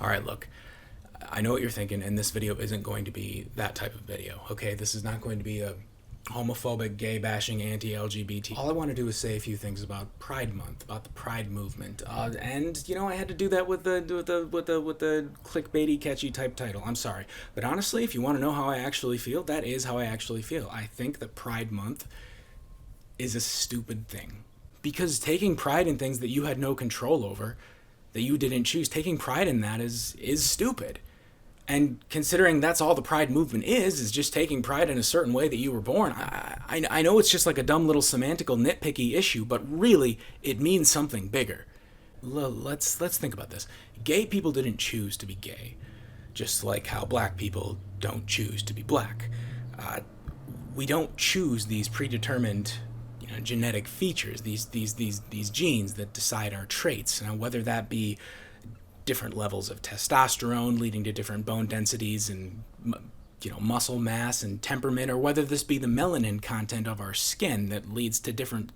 All right, look, I know what you're thinking, and this video isn't going to be that type of video, okay? This is not going to be a homophobic, gay-bashing, anti-LGBT. All I want to do is say a few things about Pride Month, about the Pride movement, and you know I had to do that with the clickbaity, catchy type title. I'm sorry, but honestly, if you want to know how I actually feel, that is how I actually feel. I think that Pride Month is a stupid thing because taking pride in things that you had no control over, that you didn't choose, taking pride in that is stupid. And considering that's all the pride movement is just taking pride in a certain way that you were born, I know it's just like a dumb little semantical nitpicky issue, but really it means something bigger. Let's think about this. Gay people didn't choose to be gay, just like how black people don't choose to be black. We don't choose these predetermined genetic features, these genes that decide our traits. Now, whether that be different levels of testosterone leading to different bone densities and muscle mass and temperament, or whether this be the melanin content of our skin that leads to different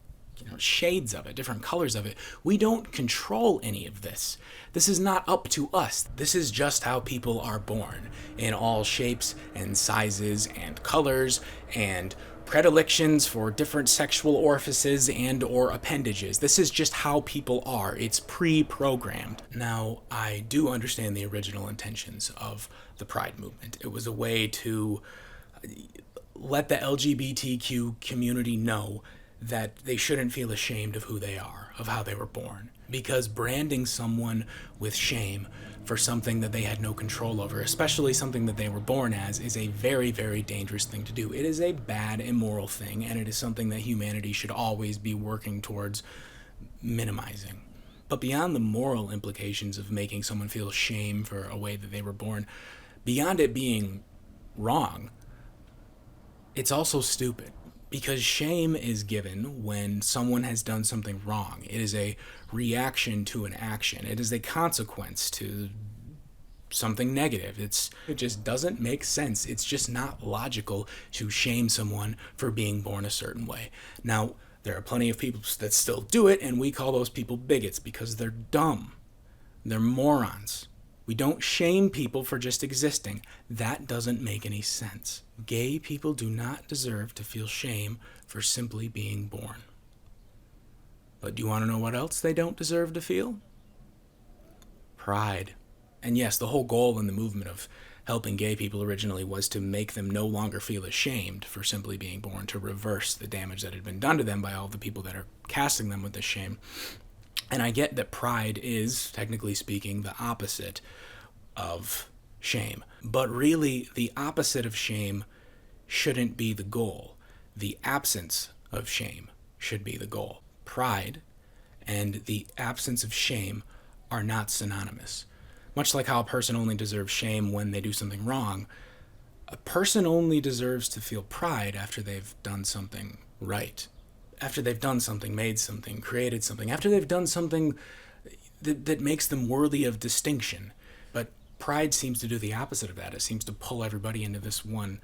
shades of it, different colors of it. We don't control any of this. This is not up to us. This is just how people are born, in all shapes and sizes and colors and predilections for different sexual orifices and or appendages. This is just how people are. It's pre-programmed. Now, I do understand the original intentions of the Pride movement. It was a way to let the LGBTQ community know that they shouldn't feel ashamed of who they are, of how they were born. Because branding someone with shame for something that they had no control over, especially something that they were born as, is a very, very dangerous thing to do. It is a bad, immoral thing, and it is something that humanity should always be working towards minimizing. But beyond the moral implications of making someone feel shame for a way that they were born, beyond it being wrong, it's also stupid. Because shame is given when someone has done something wrong. It is a reaction to an action. It is a consequence to something negative. It just doesn't make sense. It's just not logical to shame someone for being born a certain way. Now, there are plenty of people that still do it, and we call those people bigots because they're dumb. They're morons. We don't shame people for just existing. That doesn't make any sense. Gay people do not deserve to feel shame for simply being born. But do you want to know what else they don't deserve to feel? Pride. And yes, the whole goal in the movement of helping gay people originally was to make them no longer feel ashamed for simply being born, to reverse the damage that had been done to them by all the people that are casting them with this shame. And I get that pride is, technically speaking, the opposite of shame. But really, the opposite of shame shouldn't be the goal. The absence of shame should be the goal. Pride and the absence of shame are not synonymous. Much like how a person only deserves shame when they do something wrong, a person only deserves to feel pride after they've done something right. After they've done something, made something, created something, after they've done something that makes them worthy of distinction. But pride seems to do the opposite of that. It seems to pull everybody into this one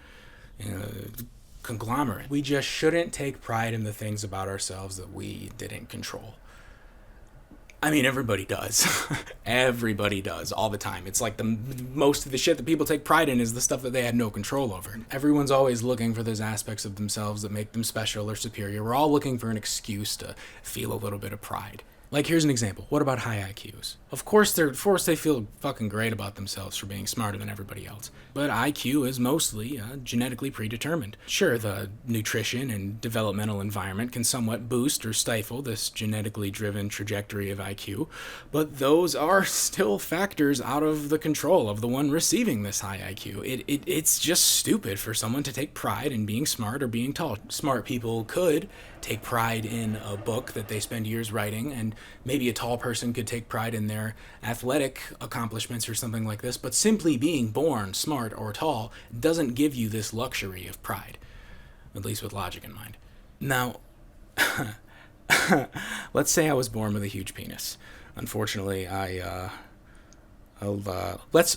conglomerate. We just shouldn't take pride in the things about ourselves that we didn't control. I mean, everybody does. Everybody does, all the time. It's like most of the shit that people take pride in is the stuff that they had no control over. Everyone's always looking for those aspects of themselves that make them special or superior. We're all looking for an excuse to feel a little bit of pride. Like, here's an example. What about high IQs? Of course they feel fucking great about themselves for being smarter than everybody else. But IQ is mostly genetically predetermined. Sure, the nutrition and developmental environment can somewhat boost or stifle this genetically driven trajectory of IQ, but those are still factors out of the control of the one receiving this high IQ. It's just stupid for someone to take pride in being smart or being tall. Smart people could take pride in a book that they spend years writing, and maybe a tall person could take pride in their athletic accomplishments or something like this, but simply being born smart or tall doesn't give you this luxury of pride, at least with logic in mind. Now, let's say I was born with a huge penis. Unfortunately, let's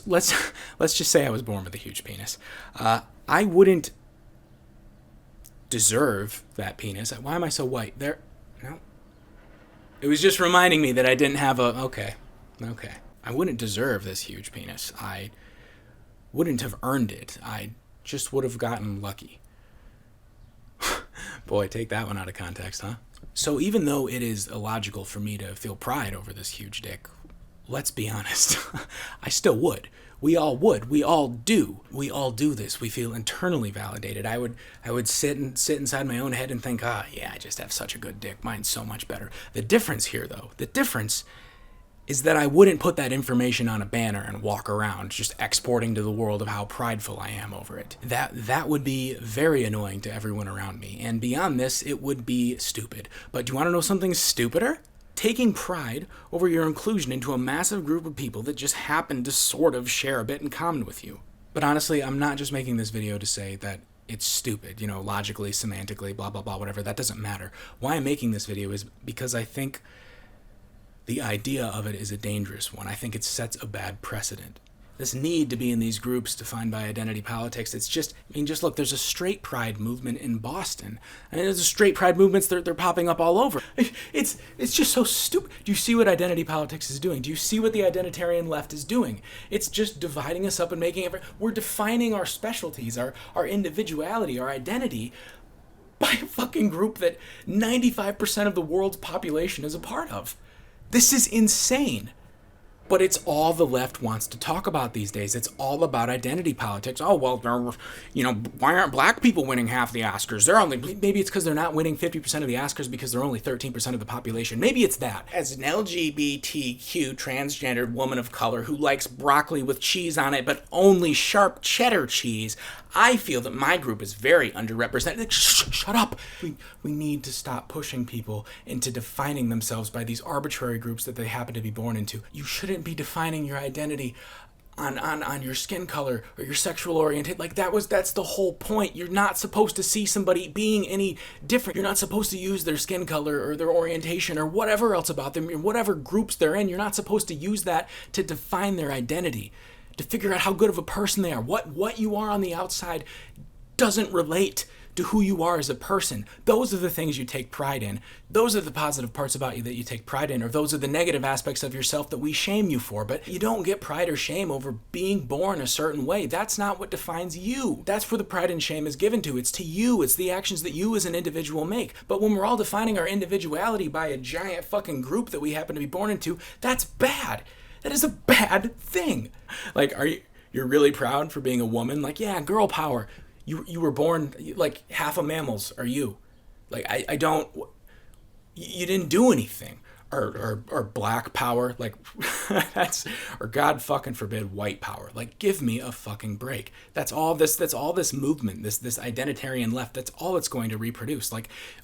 just say I was born with a huge penis. I wouldn't deserve that penis. Why am I so white? No. It was just reminding me that I didn't have a... Okay. I wouldn't deserve this huge penis. I wouldn't have earned it. I just would have gotten lucky. Boy, take that one out of context, huh? So even though it is illogical for me to feel pride over this huge dick, let's be honest, I still would. We all would. We all do. We all do this. We feel internally validated. I would sit inside my own head and think, yeah, I just have such a good dick. Mine's so much better. The difference here, though, the difference is that I wouldn't put that information on a banner and walk around just exporting to the world of how prideful I am over it. That would be very annoying to everyone around me. And beyond this, it would be stupid. But do you want to know something stupider? Taking pride over your inclusion into a massive group of people that just happen to sort of share a bit in common with you. But honestly, I'm not just making this video to say that it's stupid, logically, semantically, blah, blah, blah, whatever. That doesn't matter. Why I'm making this video is because I think the idea of it is a dangerous one. I think it sets a bad precedent. This need to be in these groups defined by identity politics, it's just look, there's a straight pride movement in Boston. And there's a straight pride movements, they're popping up all over. It's just so stupid. Do you see what identity politics is doing? Do you see what the identitarian left is doing? It's just dividing us up and making we're defining our specialties, our individuality, our identity by a fucking group that 95% of the world's population is a part of. This is insane. But it's all the left wants to talk about these days. It's all about identity politics. Oh, well, why aren't black people winning half the Oscars? Maybe it's because they're not winning 50% of the Oscars because they're only 13% of the population. Maybe it's that. As an LGBTQ transgendered woman of color who likes broccoli with cheese on it, but only sharp cheddar cheese, I feel that my group is very underrepresented. Shut up. We need to stop pushing people into defining themselves by these arbitrary groups that they happen to be born into. You shouldn't be defining your identity on your skin color or your sexual orientation. That's the whole point. You're not supposed to see somebody being any different. You're not supposed to use their skin color or their orientation or whatever else about them, whatever groups they're in. You're not supposed to use that to define their identity, to figure out how good of a person they are. What you are on the outside doesn't relate to who you are as a person. Those are the things you take pride in. Those are the positive parts about you that you take pride in, or those are the negative aspects of yourself that we shame you for. But you don't get pride or shame over being born a certain way. That's not what defines you. That's where the pride and shame is given to. It's to you. It's the actions that you as an individual make. But when we're all defining our individuality by a giant fucking group that we happen to be born into, that's bad. That is a bad thing. You're really proud for being a woman? Yeah, girl power. You were born, half of mammals are you. You didn't do anything. Or black power, or God fucking forbid white power. Give me a fucking break. That's all this movement, this identitarian left, that's all it's going to reproduce.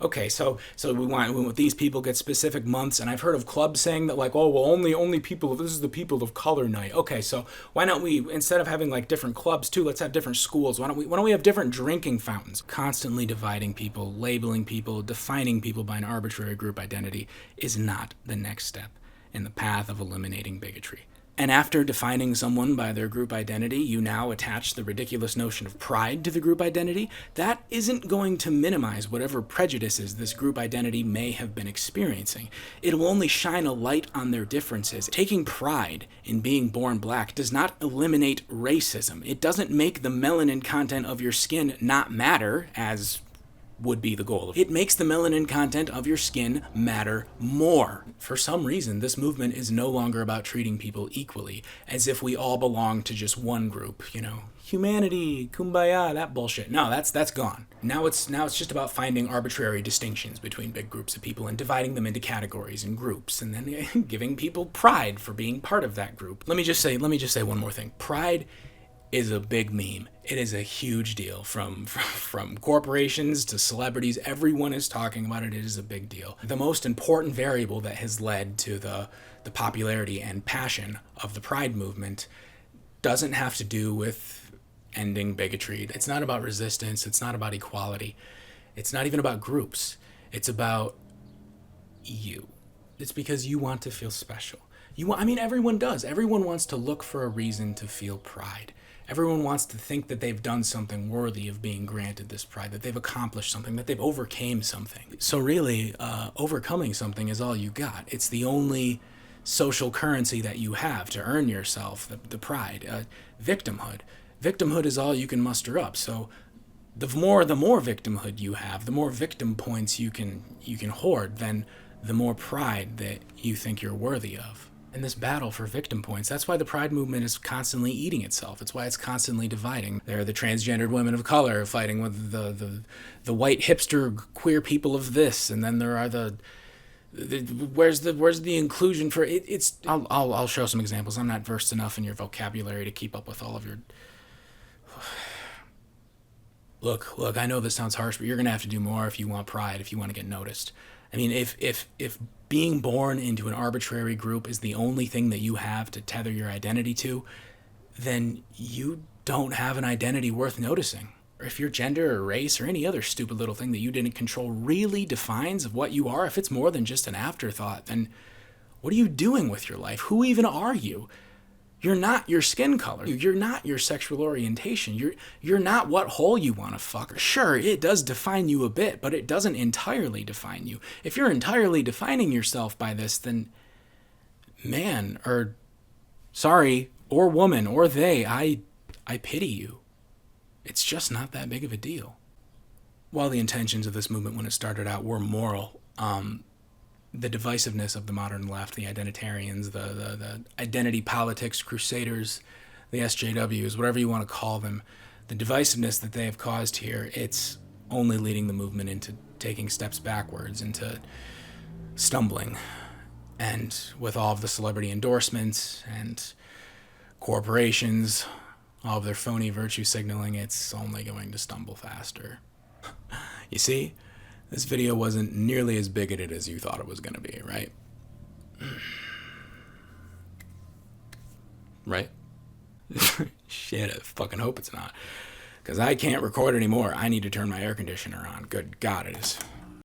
Okay, so we want these people get specific months, and I've heard of clubs saying that only people, this is the people of color night. Okay, so why don't we, instead of having different clubs too, let's have different schools. Why don't we have different drinking fountains? Constantly dividing people, labeling people, defining people by an arbitrary group identity is not the next step in the path of eliminating bigotry. And after defining someone by their group identity, you now attach the ridiculous notion of pride to the group identity. That isn't going to minimize whatever prejudices this group identity may have been experiencing. It will only shine a light on their differences. Taking pride in being born black does not eliminate racism. It doesn't make the melanin content of your skin not matter, as would be the goal. It makes the melanin content of your skin matter more. For some reason, this movement is no longer about treating people equally, as if we all belong to just one group, humanity, kumbaya, that bullshit. No, that's gone. Now it's just about finding arbitrary distinctions between big groups of people and dividing them into categories and groups, and then giving people pride for being part of that group. Let me just say one more thing. Pride is a big meme. It is a huge deal. From corporations to celebrities, everyone is talking about it. It is a big deal. The most important variable that has led to the popularity and passion of the Pride movement doesn't have to do with ending bigotry. It's not about resistance. It's not about equality. It's not even about groups. It's about you. It's because you want to feel special. Everyone does. Everyone wants to look for a reason to feel pride. Everyone wants to think that they've done something worthy of being granted this pride, that they've accomplished something, that they've overcame something. So really, overcoming something is all you got. It's the only social currency that you have to earn yourself, the pride. Victimhood. Victimhood is all you can muster up. So the more victimhood you have, the more victim points you can hoard, then the more pride that you think you're worthy of. And this battle for victim points, that's why the pride movement is constantly eating itself. It's why it's constantly dividing. There are the transgendered women of color fighting with the white hipster queer people of this, and then there are where's the inclusion for it? I'll show some examples. I'm not versed enough in your vocabulary to keep up with all of your. Look, I know this sounds harsh, but you're gonna have to do more if you want pride, if you want to get noticed. I mean, if being born into an arbitrary group is the only thing that you have to tether your identity to, then you don't have an identity worth noticing. Or if your gender or race or any other stupid little thing that you didn't control really defines of what you are, if it's more than just an afterthought, then what are you doing with your life? Who even are you? You're not your skin color. You're not your sexual orientation. You're not what hole you want to fuck. Sure, it does define you a bit, but it doesn't entirely define you. If you're entirely defining yourself by this, then man, or sorry, or woman, or they, I pity you. It's just not that big of a deal. While the intentions of this movement when it started out were moral, the divisiveness of the modern left, the identitarians, the identity politics crusaders, the SJWs, whatever you want to call them, the divisiveness that they have caused here, it's only leading the movement into taking steps backwards, into stumbling. And with all of the celebrity endorsements and corporations, all of their phony virtue signaling, it's only going to stumble faster. You see? This video wasn't nearly as bigoted as you thought it was going to be, right? Right? Shit, I fucking hope it's not. Because I can't record anymore. I need to turn my air conditioner on. Good God, it is